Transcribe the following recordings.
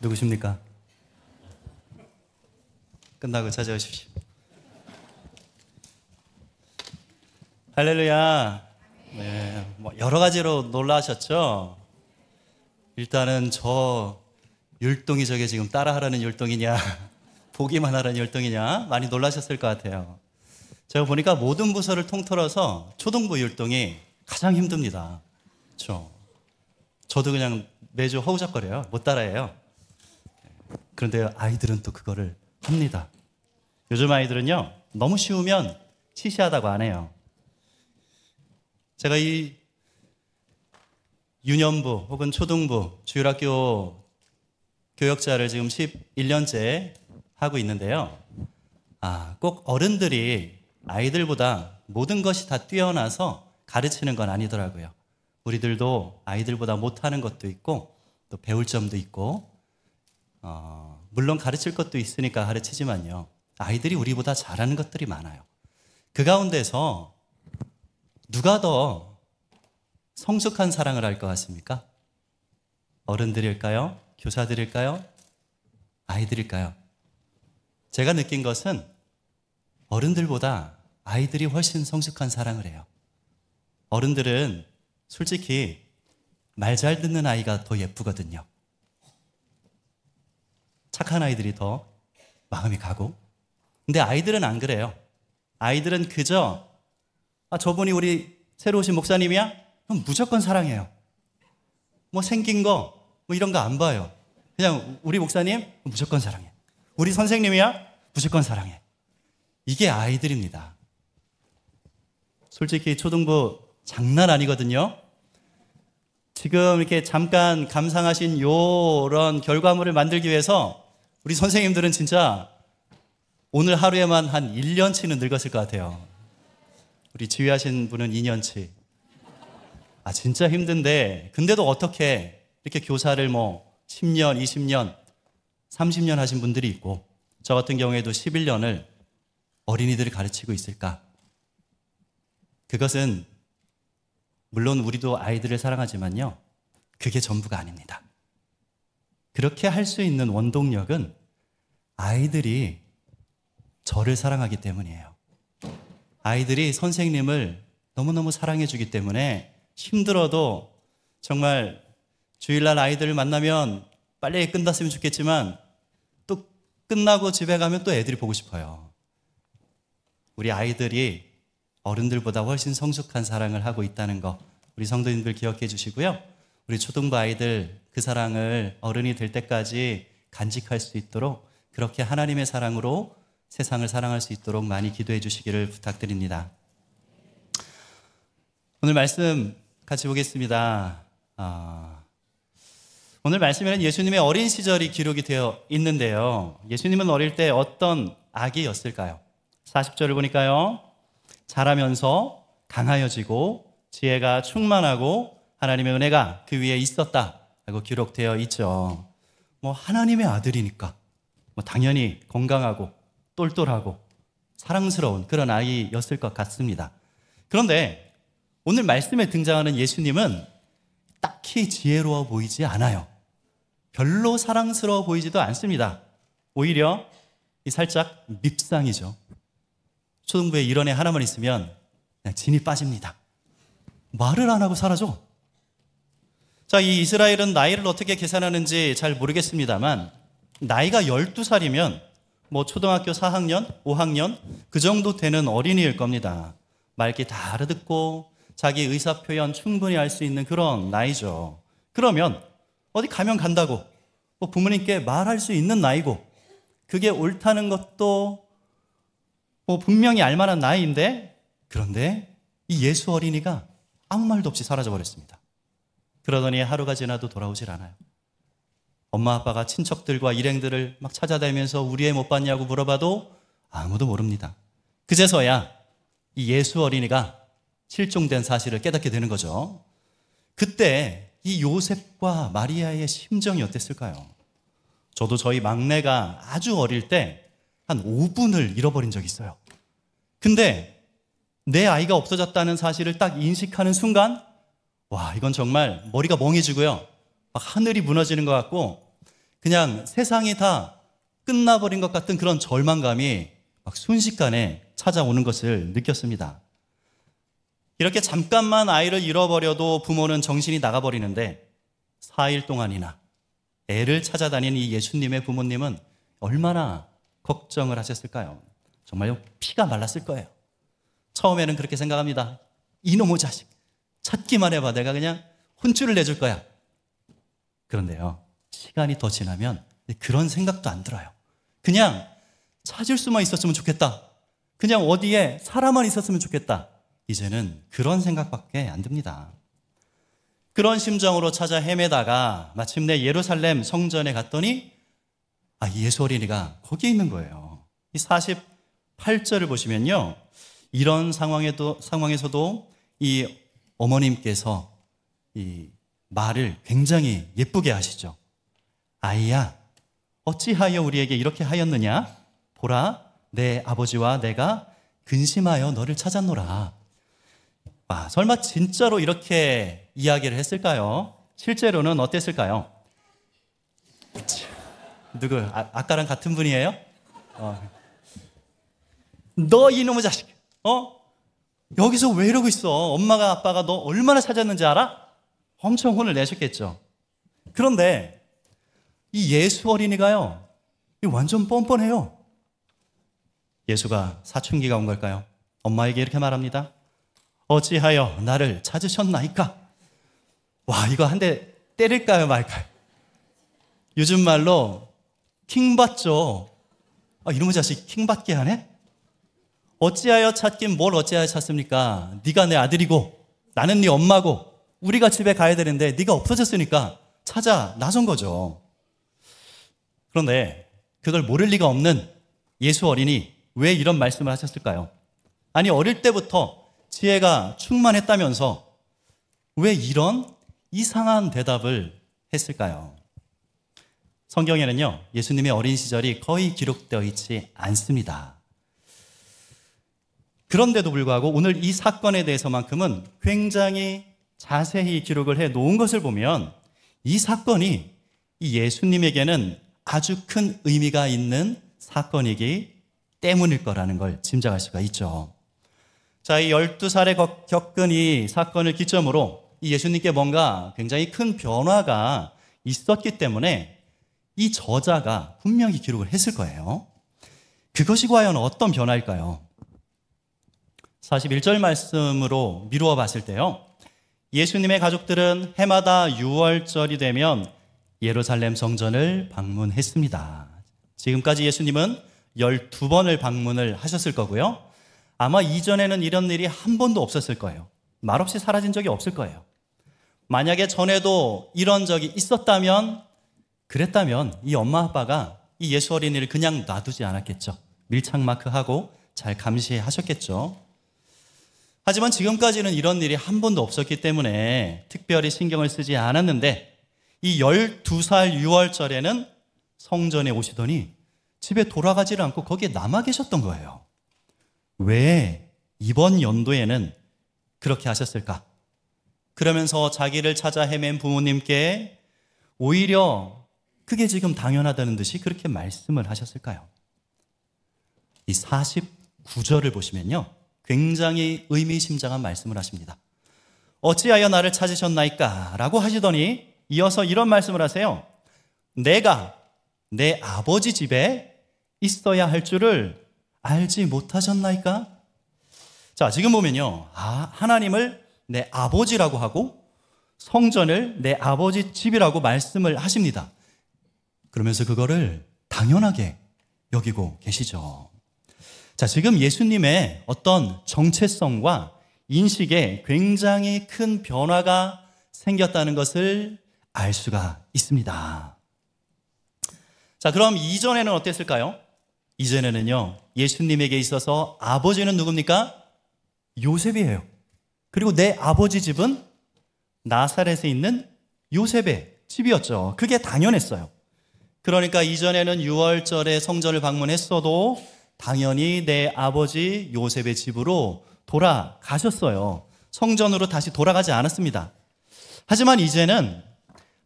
누구십니까? 끝나고 찾아오십시오. 할렐루야. 네, 여러 가지로 놀라셨죠? 일단은 저 율동이 저게 지금 따라하라는 율동이냐 보기만 하라는 율동이냐 많이 놀라셨을 것 같아요. 제가 보니까 모든 부서를 통틀어서 초등부 율동이 가장 힘듭니다. 그렇죠? 저도 그냥 매주 허우적거려요. 못 따라해요. 그런데 아이들은 또 그거를 합니다. 요즘 아이들은요, 너무 쉬우면 시시하다고 안 해요. 제가 이 유년부 혹은 초등부 주일학교 교역자를 지금 11년째 하고 있는데요. 꼭 어른들이 아이들보다 모든 것이 다 뛰어나서 가르치는 건 아니더라고요. 우리들도 아이들보다 못하는 것도 있고 또 배울 점도 있고 물론 가르칠 것도 있으니까 가르치지만요. 아이들이 우리보다 잘하는 것들이 많아요. 그 가운데서 누가 더 성숙한 사랑을 할 것 같습니까? 어른들일까요? 교사들일까요? 아이들일까요? 제가 느낀 것은 어른들보다 아이들이 훨씬 성숙한 사랑을 해요. 어른들은 솔직히 말 잘 듣는 아이가 더 예쁘거든요. 착한 아이들이 더 마음이 가고. 근데 아이들은 안 그래요. 아이들은 그저 저분이 우리 새로 오신 목사님이야? 그럼 무조건 사랑해요. 뭐 생긴 거 뭐 이런 거 안 봐요. 그냥 우리 목사님 무조건 사랑해. 우리 선생님이야? 무조건 사랑해. 이게 아이들입니다. 솔직히 초등부 장난 아니거든요. 지금 이렇게 잠깐 감상하신 요런 결과물을 만들기 위해서 우리 선생님들은 진짜 오늘 하루에만 한 1년치는 늙었을 것 같아요. 우리 지휘하신 분은 2년치. 진짜 힘든데 근데도 어떻게 이렇게 교사를 10년, 20년, 30년 하신 분들이 있고 저 같은 경우에도 11년을 어린이들을 가르치고 있을까? 그것은 물론 우리도 아이들을 사랑하지만요. 그게 전부가 아닙니다. 그렇게 할 수 있는 원동력은 아이들이 저를 사랑하기 때문이에요. 아이들이 선생님을 너무너무 사랑해 주기 때문에 힘들어도 정말 주일날 아이들을 만나면 빨리 끝났으면 좋겠지만 또 끝나고 집에 가면 또 애들이 보고 싶어요. 우리 아이들이 어른들보다 훨씬 성숙한 사랑을 하고 있다는 거 우리 성도님들 기억해 주시고요. 우리 초등부 아이들 그 사랑을 어른이 될 때까지 간직할 수 있도록 그렇게 하나님의 사랑으로 세상을 사랑할 수 있도록 많이 기도해 주시기를 부탁드립니다. 오늘 말씀 같이 보겠습니다. 오늘 말씀에는 예수님의 어린 시절이 기록이 되어 있는데요. 예수님은 어릴 때 어떤 아기였을까요? 40절을 보니까요. 자라면서 강하여지고 지혜가 충만하고 하나님의 은혜가 그 위에 있었다 라고 기록되어 있죠. 하나님의 아들이니까 당연히 건강하고 똘똘하고 사랑스러운 그런 아이였을 것 같습니다. 그런데 오늘 말씀에 등장하는 예수님은 딱히 지혜로워 보이지 않아요. 별로 사랑스러워 보이지도 않습니다. 오히려 살짝 밉상이죠. 초등부에 이런 애 하나만 있으면 그냥 진이 빠집니다. 말을 안 하고 사라져. 자, 이 이스라엘은 나이를 어떻게 계산하는지 잘 모르겠습니다만 나이가 12살이면 초등학교 4학년, 5학년 그 정도 되는 어린이일 겁니다. 말귀 다 알아듣고 자기 의사표현 충분히 할 수 있는 그런 나이죠. 그러면 어디 가면 간다고 부모님께 말할 수 있는 나이고 그게 옳다는 것도 분명히 알만한 나이인데 그런데 이 예수 어린이가 아무 말도 없이 사라져버렸습니다. 그러더니 하루가 지나도 돌아오질 않아요. 엄마 아빠가 친척들과 일행들을 막 찾아다니면서 우리 애 못 봤냐고 물어봐도 아무도 모릅니다. 그제서야 이 예수 어린이가 실종된 사실을 깨닫게 되는 거죠. 그때 이 요셉과 마리아의 심정이 어땠을까요? 저도 저희 막내가 아주 어릴 때 한 5분을 잃어버린 적이 있어요. 근데 내 아이가 없어졌다는 사실을 딱 인식하는 순간 와, 이건 정말 머리가 멍해지고요. 막 하늘이 무너지는 것 같고 그냥 세상이 다 끝나버린 것 같은 그런 절망감이 막 순식간에 찾아오는 것을 느꼈습니다. 이렇게 잠깐만 아이를 잃어버려도 부모는 정신이 나가버리는데 4일 동안이나 애를 찾아다니는 이 예수님의 부모님은 얼마나 걱정을 하셨을까요? 정말 피가 말랐을 거예요. 처음에는 그렇게 생각합니다. 이놈의 자식, 찾기만 해봐. 내가 그냥 혼쭐을 내줄 거야. 그런데요, 시간이 더 지나면 그런 생각도 안 들어요. 그냥 찾을 수만 있었으면 좋겠다. 그냥 어디에 사람만 있었으면 좋겠다. 이제는 그런 생각밖에 안 듭니다. 그런 심정으로 찾아 헤매다가 마침내 예루살렘 성전에 갔더니 예수 어린이가 거기에 있는 거예요. 이 48절을 보시면요, 이런 상황에서도 이 어머님께서 이 말을 굉장히 예쁘게 하시죠. 아이야, 어찌하여 우리에게 이렇게 하였느냐? 보라, 내 아버지와 내가 근심하여 너를 찾았노라. 설마 진짜로 이렇게 이야기를 했을까요? 실제로는 어땠을까요? 누구? 아까랑 같은 분이에요? 너 이놈의 자식, 여기서 왜 이러고 있어? 엄마가 아빠가 너 얼마나 찾았는지 알아? 엄청 혼을 내셨겠죠. 그런데 이 예수 어린이가요, 완전 뻔뻔해요. 예수가 사춘기가 온 걸까요? 엄마에게 이렇게 말합니다. 어찌하여 나를 찾으셨나이까? 이거 한 대 때릴까요 말까요? 요즘 말로 킹받죠. 이놈의 자식 킹받게 하네? 어찌하여 찾긴 뭘 어찌하여 찾습니까? 네가 내 아들이고 나는 네 엄마고 우리가 집에 가야 되는데 네가 없어졌으니까 찾아 나선 거죠. 그런데 그걸 모를 리가 없는 예수 어린이, 왜 이런 말씀을 하셨을까요? 아니, 어릴 때부터 지혜가 충만했다면서 왜 이런 이상한 대답을 했을까요? 성경에는요, 예수님의 어린 시절이 거의 기록되어 있지 않습니다. 그런데도 불구하고 오늘 이 사건에 대해서만큼은 굉장히 자세히 기록을 해 놓은 것을 보면 이 사건이 이 예수님에게는 아주 큰 의미가 있는 사건이기 때문일 거라는 걸 짐작할 수가 있죠. 자, 이 12살에 겪은 이 사건을 기점으로 이 예수님께 뭔가 굉장히 큰 변화가 있었기 때문에 이 저자가 분명히 기록을 했을 거예요. 그것이 과연 어떤 변화일까요? 41절 말씀으로 미루어 봤을 때요, 예수님의 가족들은 해마다 6월절이 되면 예루살렘 성전을 방문했습니다. 지금까지 예수님은 12번을 방문을 하셨을 거고요, 아마 이전에는 이런 일이 한 번도 없었을 거예요. 말없이 사라진 적이 없을 거예요. 만약에 전에도 이런 적이 있었다면, 그랬다면 이 엄마 아빠가 이 예수 어린이를 그냥 놔두지 않았겠죠. 밀착 마크하고 잘 감시하셨겠죠. 하지만 지금까지는 이런 일이 한 번도 없었기 때문에 특별히 신경을 쓰지 않았는데, 이 12살 6월절에는 성전에 오시더니 집에 돌아가지를 않고 거기에 남아 계셨던 거예요. 왜 이번 연도에는 그렇게 하셨을까? 그러면서 자기를 찾아 헤맨 부모님께 오히려 그게 지금 당연하다는 듯이 그렇게 말씀을 하셨을까요? 이 49절을 보시면요, 굉장히 의미심장한 말씀을 하십니다. 어찌하여 나를 찾으셨나이까? 라고 하시더니 이어서 이런 말씀을 하세요. 내가 내 아버지 집에 있어야 할 줄을 알지 못하셨나이까? 자, 지금 보면요, 하나님을 내 아버지라고 하고 성전을 내 아버지 집이라고 말씀을 하십니다. 그러면서 그거를 당연하게 여기고 계시죠. 자, 지금 예수님의 어떤 정체성과 인식에 굉장히 큰 변화가 생겼다는 것을 알 수가 있습니다. 자, 그럼 이전에는 어땠을까요? 이전에는요, 예수님에게 있어서 아버지는 누굽니까? 요셉이에요. 그리고 내 아버지 집은 나사렛에 있는 요셉의 집이었죠. 그게 당연했어요. 그러니까 이전에는 6월절에 성전을 방문했어도 당연히 내 아버지 요셉의 집으로 돌아가셨어요. 성전으로 다시 돌아가지 않았습니다. 하지만 이제는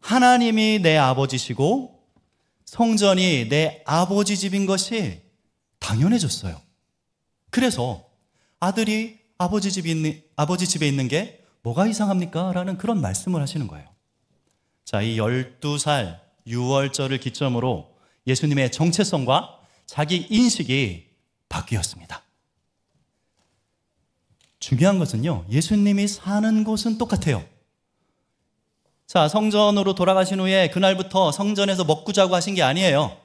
하나님이 내 아버지시고 성전이 내 아버지 집인 것이 당연해졌어요. 그래서 아들이 아버지 집에 있는 게 뭐가 이상합니까? 라는 그런 말씀을 하시는 거예요. 자, 이 12살 유월절을 기점으로 예수님의 정체성과 자기 인식이 바뀌었습니다. 중요한 것은요, 예수님이 사는 곳은 똑같아요. 자, 성전으로 돌아가신 후에 그날부터 성전에서 먹고 자고 하신 게 아니에요.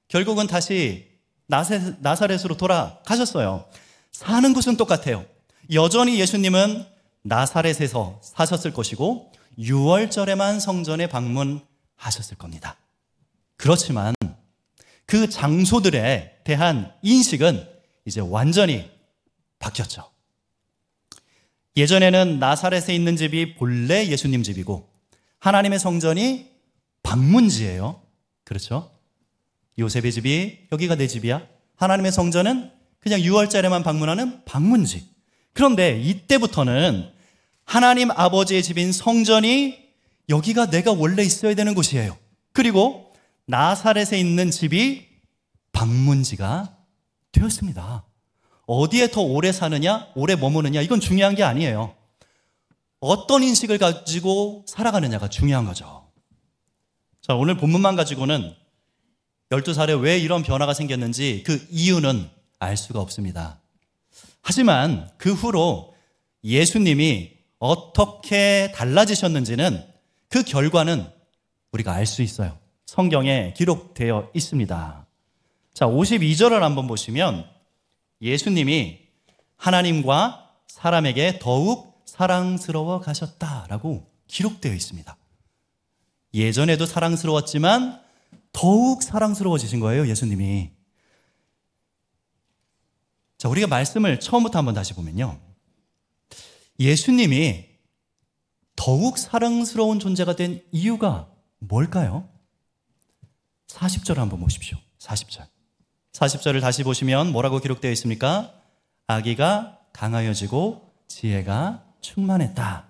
결국은 다시 나사렛으로 돌아가셨어요. 사는 곳은 똑같아요. 여전히 예수님은 나사렛에서 사셨을 것이고 6월절에만 성전에 방문하셨을 겁니다. 그렇지만 그 장소들에 대한 인식은 이제 완전히 바뀌었죠. 예전에는 나사렛에 있는 집이 본래 예수님 집이고 하나님의 성전이 방문지예요. 그렇죠? 요셉의 집이 여기가 내 집이야. 하나님의 성전은 그냥 6월절에만 방문하는 방문지. 그런데 이때부터는 하나님 아버지의 집인 성전이 여기가 내가 원래 있어야 되는 곳이에요. 그리고 나사렛에 있는 집이 방문지가 되었습니다. 어디에 더 오래 사느냐, 오래 머무느냐, 이건 중요한 게 아니에요. 어떤 인식을 가지고 살아가느냐가 중요한 거죠. 자, 오늘 본문만 가지고는 12살에 왜 이런 변화가 생겼는지 그 이유는 알 수가 없습니다. 하지만 그 후로 예수님이 어떻게 달라지셨는지는 그 결과는 우리가 알 수 있어요. 성경에 기록되어 있습니다. 자, 52절을 한번 보시면 예수님이 하나님과 사람에게 더욱 사랑스러워 가셨다라고 기록되어 있습니다. 예전에도 사랑스러웠지만 더욱 사랑스러워지신 거예요, 예수님이. 자, 우리가 말씀을 처음부터 한번 다시 보면요, 예수님이 더욱 사랑스러운 존재가 된 이유가 뭘까요? 40절 한번 보십시오. 40절을 다시 보시면 뭐라고 기록되어 있습니까? 아기가 강하여지고 지혜가 충만했다.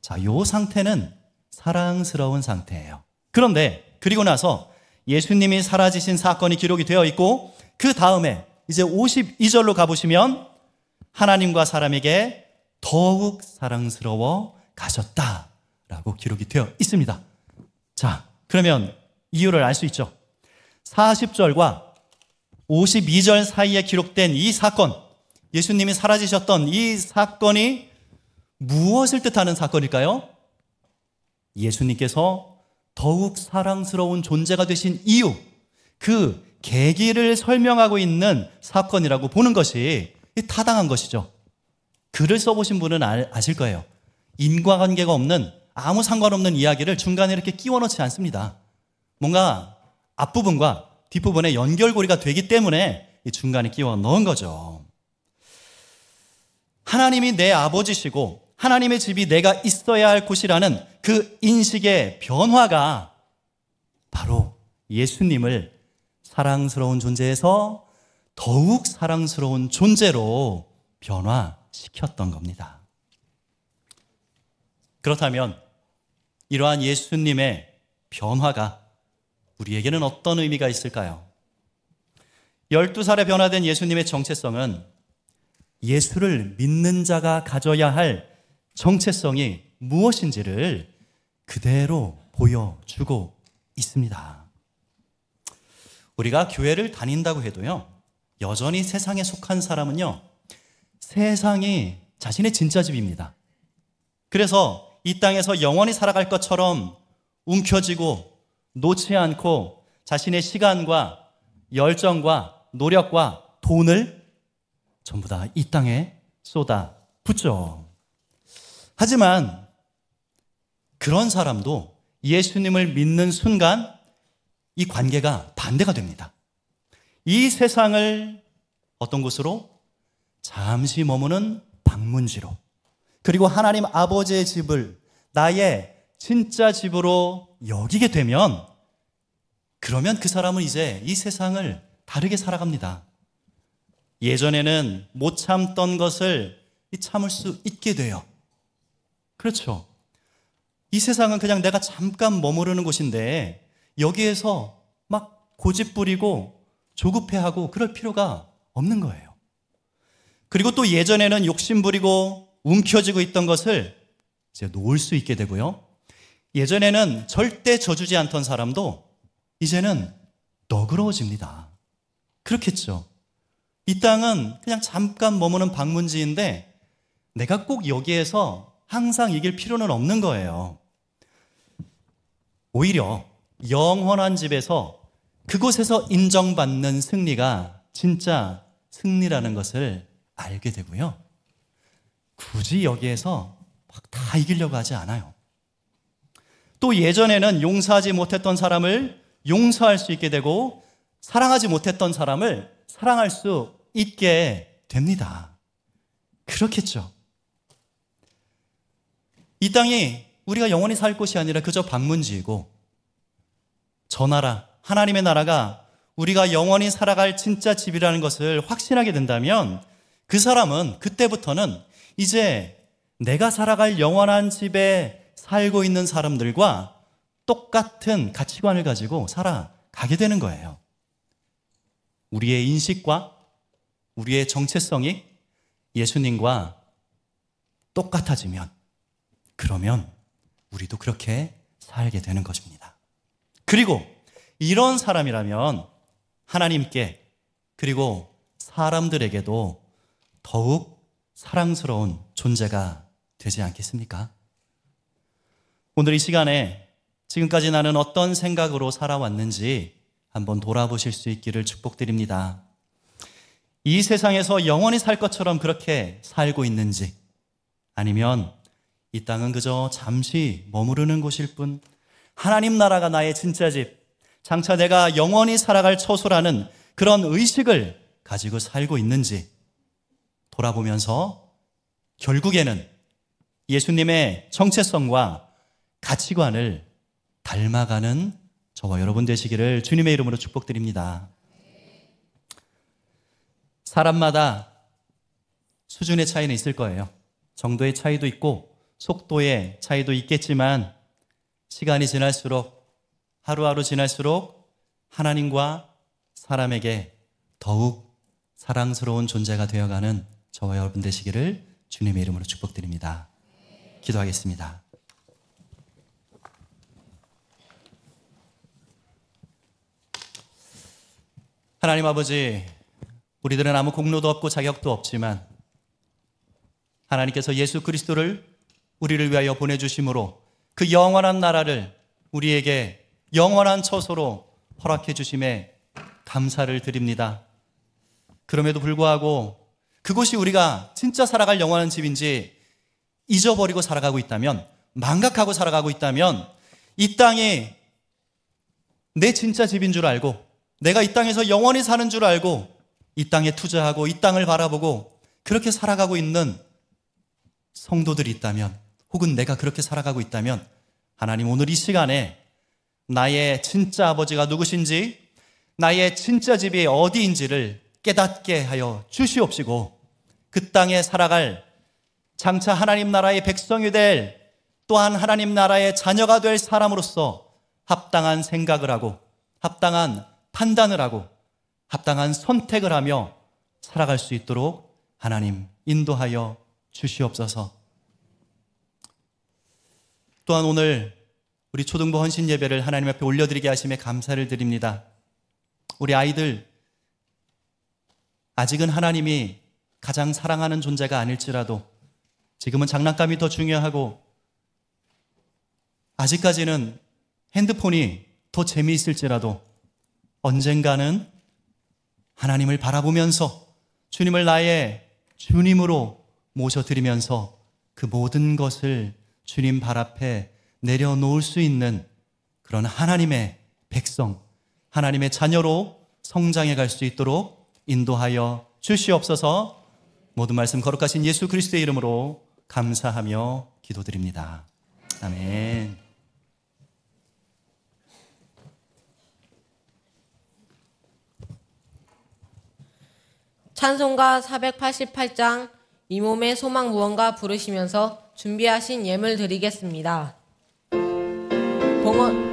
자, 이 상태는 사랑스러운 상태예요. 그런데 그리고 나서 예수님이 사라지신 사건이 기록이 되어 있고 그 다음에 이제 52절로 가보시면 하나님과 사람에게 더욱 사랑스러워 가셨다라고 기록이 되어 있습니다. 자, 그러면 이유를 알 수 있죠. 40절과 52절 사이에 기록된 이 사건, 예수님이 사라지셨던 이 사건이 무엇을 뜻하는 사건일까요? 예수님께서 더욱 사랑스러운 존재가 되신 이유, 그 계기를 설명하고 있는 사건이라고 보는 것이 타당한 것이죠. 글을 써보신 분은 아실 거예요. 인과관계가 없는, 아무 상관없는 이야기를 중간에 이렇게 끼워 넣지 않습니다. 뭔가 앞부분과 뒷부분에 연결고리가 되기 때문에 이 중간에 끼워 넣은 거죠. 하나님이 내 아버지시고 하나님의 집이 내가 있어야 할 곳이라는 그 인식의 변화가 바로 예수님을 사랑스러운 존재에서 더욱 사랑스러운 존재로 변화시켰던 겁니다. 그렇다면 이러한 예수님의 변화가 우리에게는 어떤 의미가 있을까요? 12살에 변화된 예수님의 정체성은 예수를 믿는 자가 가져야 할 정체성이 무엇인지를 그대로 보여주고 있습니다. 우리가 교회를 다닌다고 해도요, 여전히 세상에 속한 사람은요, 세상이 자신의 진짜 집입니다. 그래서 이 땅에서 영원히 살아갈 것처럼 움켜쥐고 놓지 않고 자신의 시간과 열정과 노력과 돈을 전부 다 이 땅에 쏟아 붓죠. 하지만 그런 사람도 예수님을 믿는 순간 이 관계가 반대가 됩니다. 이 세상을 어떤 곳으로? 잠시 머무는 방문지로, 그리고 하나님 아버지의 집을 나의 진짜 집으로 여기게 되면, 그러면 그 사람은 이제 이 세상을 다르게 살아갑니다. 예전에는 못 참던 것을 참을 수 있게 돼요. 그렇죠. 이 세상은 그냥 내가 잠깐 머무르는 곳인데 여기에서 막 고집 부리고 조급해하고 그럴 필요가 없는 거예요. 그리고 또 예전에는 욕심 부리고 움켜쥐고 있던 것을 이제 놓을 수 있게 되고요. 예전에는 절대 져주지 않던 사람도 이제는 너그러워집니다. 그렇겠죠. 이 땅은 그냥 잠깐 머무는 방문지인데 내가 꼭 여기에서 항상 이길 필요는 없는 거예요. 오히려 영원한 집에서 그곳에서 인정받는 승리가 진짜 승리라는 것을 알게 되고요. 굳이 여기에서 막 다 이기려고 하지 않아요. 또 예전에는 용서하지 못했던 사람을 용서할 수 있게 되고 사랑하지 못했던 사람을 사랑할 수 있게 됩니다. 그렇겠죠. 이 땅이 우리가 영원히 살 곳이 아니라 그저 방문지이고 저 나라, 하나님의 나라가 우리가 영원히 살아갈 진짜 집이라는 것을 확신하게 된다면 그 사람은 그때부터는 이제 내가 살아갈 영원한 집에 살고 있는 사람들과 똑같은 가치관을 가지고 살아가게 되는 거예요. 우리의 인식과 우리의 정체성이 예수님과 똑같아지면 그러면 우리도 그렇게 살게 되는 것입니다. 그리고 이런 사람이라면 하나님께 그리고 사람들에게도 더욱 사랑스러운 존재가 되지 않겠습니까? 오늘 이 시간에 지금까지 나는 어떤 생각으로 살아왔는지 한번 돌아보실 수 있기를 축복드립니다. 이 세상에서 영원히 살 것처럼 그렇게 살고 있는지 아니면 이 땅은 그저 잠시 머무르는 곳일 뿐 하나님 나라가 나의 진짜 집, 장차 내가 영원히 살아갈 처소라는 그런 의식을 가지고 살고 있는지 돌아보면서 결국에는 예수님의 정체성과 가치관을 닮아가는 저와 여러분 되시기를 주님의 이름으로 축복드립니다. 사람마다 수준의 차이는 있을 거예요. 정도의 차이도 있고 속도의 차이도 있겠지만 시간이 지날수록 하루하루 지날수록 하나님과 사람에게 더욱 사랑스러운 존재가 되어가는 저와 여러분 되시기를 주님의 이름으로 축복드립니다. 기도하겠습니다. 하나님 아버지, 우리들은 아무 공로도 없고 자격도 없지만 하나님께서 예수 그리스도를 우리를 위하여 보내주심으로 그 영원한 나라를 우리에게 영원한 처소로 허락해 주심에 감사를 드립니다. 그럼에도 불구하고 그곳이 우리가 진짜 살아갈 영원한 집인지 잊어버리고 살아가고 있다면, 망각하고 살아가고 있다면 이 땅이 내 진짜 집인 줄 알고 내가 이 땅에서 영원히 사는 줄 알고 이 땅에 투자하고 이 땅을 바라보고 그렇게 살아가고 있는 성도들이 있다면, 혹은 내가 그렇게 살아가고 있다면 하나님 오늘 이 시간에 나의 진짜 아버지가 누구신지, 나의 진짜 집이 어디인지를 깨닫게 하여 주시옵시고 그 땅에 살아갈 장차 하나님 나라의 백성이 될, 또한 하나님 나라의 자녀가 될 사람으로서 합당한 생각을 하고 합당한 판단을 하고 합당한 선택을 하며 살아갈 수 있도록 하나님 인도하여 주시옵소서. 또한 오늘 우리 초등부 헌신 예배를 하나님 앞에 올려드리게 하심에 감사를 드립니다. 우리 아이들 아직은 하나님이 가장 사랑하는 존재가 아닐지라도 지금은 장난감이 더 중요하고 아직까지는 핸드폰이 더 재미있을지라도 언젠가는 하나님을 바라보면서 주님을 나의 주님으로 모셔드리면서 그 모든 것을 주님 발 앞에 내려놓을 수 있는 그런 하나님의 백성, 하나님의 자녀로 성장해 갈 수 있도록 인도하여 주시옵소서. 모든 말씀 거룩하신 예수 그리스도의 이름으로 감사하며 기도드립니다. 아멘. 찬송가 488장 이 몸의 소망 무언가 부르시면서 준비하신 예물 드리겠습니다. 봉헌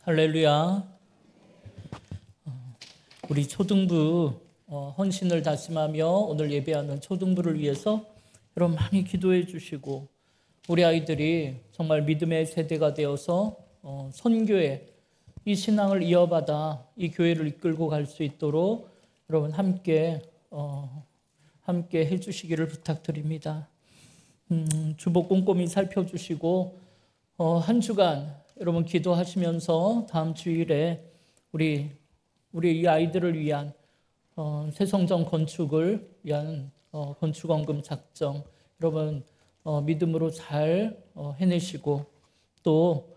할렐루야. 우리 초등부 헌신을 다짐하며 오늘 예배하는 초등부를 위해서 여러분 많이 기도해 주시고, 우리 아이들이 정말 믿음의 세대가 되어서 선교에 이 신앙을 이어받아 이 교회를 이끌고 갈 수 있도록 여러분 함께 해주시기를 부탁드립니다. 주보 꼼꼼히 살펴주시고 한 주간 여러분 기도하시면서 다음 주일에 우리 이 아이들을 위한 새 성전 건축을 위한 건축원금 작정 여러분 믿음으로 잘 해내시고, 또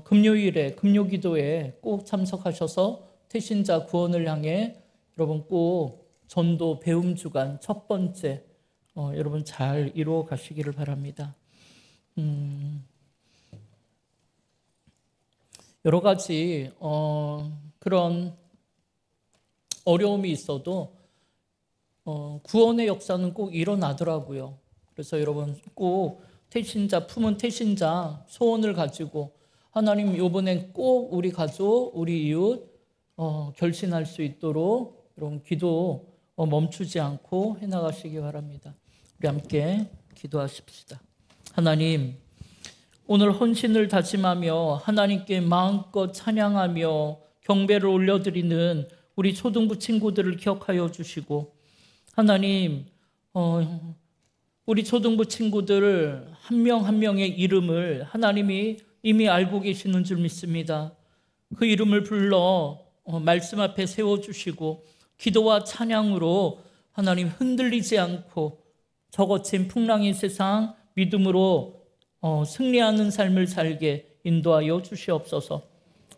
금요일에 금요기도에 꼭 참석하셔서 태신자 구원을 향해 여러분 꼭 전도 배움 주간 첫 번째 여러분 잘 이루어 가시기를 바랍니다. 여러 가지 그런 어려움이 있어도 구원의 역사는 꼭 일어나더라고요. 그래서 여러분 꼭 태신자, 품은 태신자 소원을 가지고 하나님 이번엔 꼭 우리 가족, 우리 이웃 결신할 수 있도록 여러분 기도 멈추지 않고 해나가시기 바랍니다. 우리 함께 기도하십시다. 하나님, 오늘 헌신을 다짐하며 하나님께 마음껏 찬양하며 경배를 올려드리는 우리 초등부 친구들을 기억하여 주시고, 하나님 우리 초등부 친구들 한 명 한 명의 이름을 하나님이 이미 알고 계시는 줄 믿습니다. 그 이름을 불러 말씀 앞에 세워주시고 기도와 찬양으로 하나님 흔들리지 않고 저 거친 풍랑의 세상 믿음으로 승리하는 삶을 살게 인도하여 주시옵소서.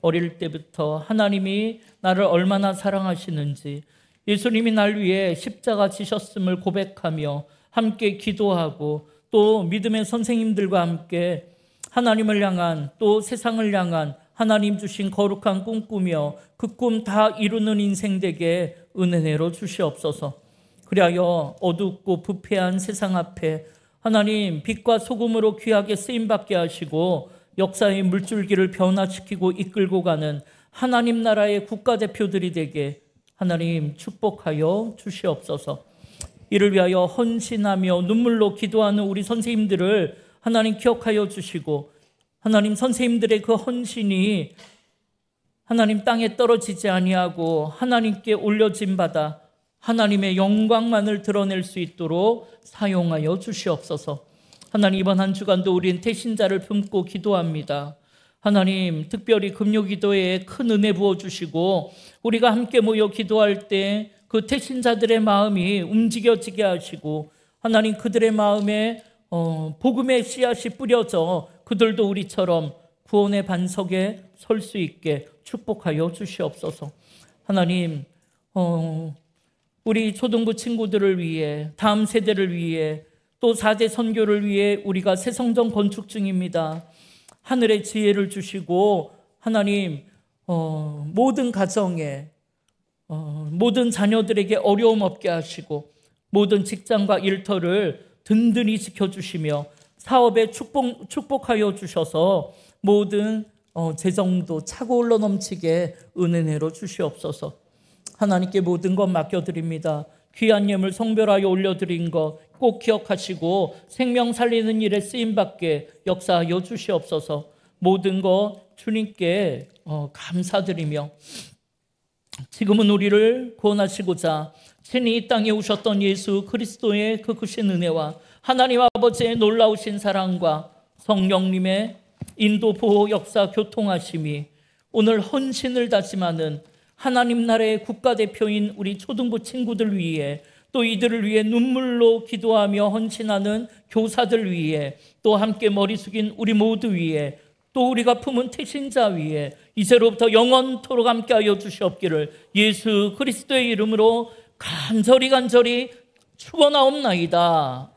어릴 때부터 하나님이 나를 얼마나 사랑하시는지, 예수님이 날 위해 십자가 지셨음을 고백하며 함께 기도하고, 또 믿음의 선생님들과 함께 하나님을 향한 또 세상을 향한 하나님 주신 거룩한 꿈 꾸며 그 꿈 다 이루는 인생 되게 은혜 내려 주시옵소서. 그리하여 어둡고 부패한 세상 앞에 하나님 빛과 소금으로 귀하게 쓰임받게 하시고 역사의 물줄기를 변화시키고 이끌고 가는 하나님 나라의 국가대표들이 되게 하나님 축복하여 주시옵소서. 이를 위하여 헌신하며 눈물로 기도하는 우리 선생님들을 하나님 기억하여 주시고, 하나님 선생님들의 그 헌신이 하나님 땅에 떨어지지 아니하고 하나님께 올려진 바다 하나님의 영광만을 드러낼 수 있도록 사용하여 주시옵소서. 하나님, 이번 한 주간도 우리는 태신자를 품고 기도합니다. 하나님, 특별히 금요기도에 큰 은혜 부어주시고 우리가 함께 모여 기도할 때 그 태신자들의 마음이 움직여지게 하시고, 하나님 그들의 마음에 복음의 씨앗이 뿌려져 그들도 우리처럼 구원의 반석에 설 수 있게 축복하여 주시옵소서. 하나님, 우리 초등부 친구들을 위해, 다음 세대를 위해, 또 4대 선교를 위해 우리가 새 성전 건축 중입니다. 하늘의 지혜를 주시고 하나님 모든 가정에 모든 자녀들에게 어려움 없게 하시고 모든 직장과 일터를 든든히 지켜주시며 사업에 축복하여 주셔서 모든 재정도 차고 흘러 넘치게 은혜 내려 주시옵소서. 하나님께 모든 것 맡겨드립니다. 귀한 예물 성별하여 올려드린 것 꼭 기억하시고 생명 살리는 일에 쓰임받게 역사하여 주시옵소서. 모든 것 주님께 감사드리며, 지금은 우리를 구원하시고자 친히 이 땅에 오셨던 예수 그리스도의 그 크신 은혜와 하나님 아버지의 놀라우신 사랑과 성령님의 인도 보호 역사 교통하심이 오늘 헌신을 다짐하는 하나님 나라의 국가대표인 우리 초등부 친구들 위해, 또 이들을 위해 눈물로 기도하며 헌신하는 교사들 위해, 또 함께 머리 숙인 우리 모두 위해, 또 우리가 품은 태신자 위해 이제로부터 영원토록 함께하여 주시옵기를 예수 그리스도의 이름으로 간절히 축원하옵나이다.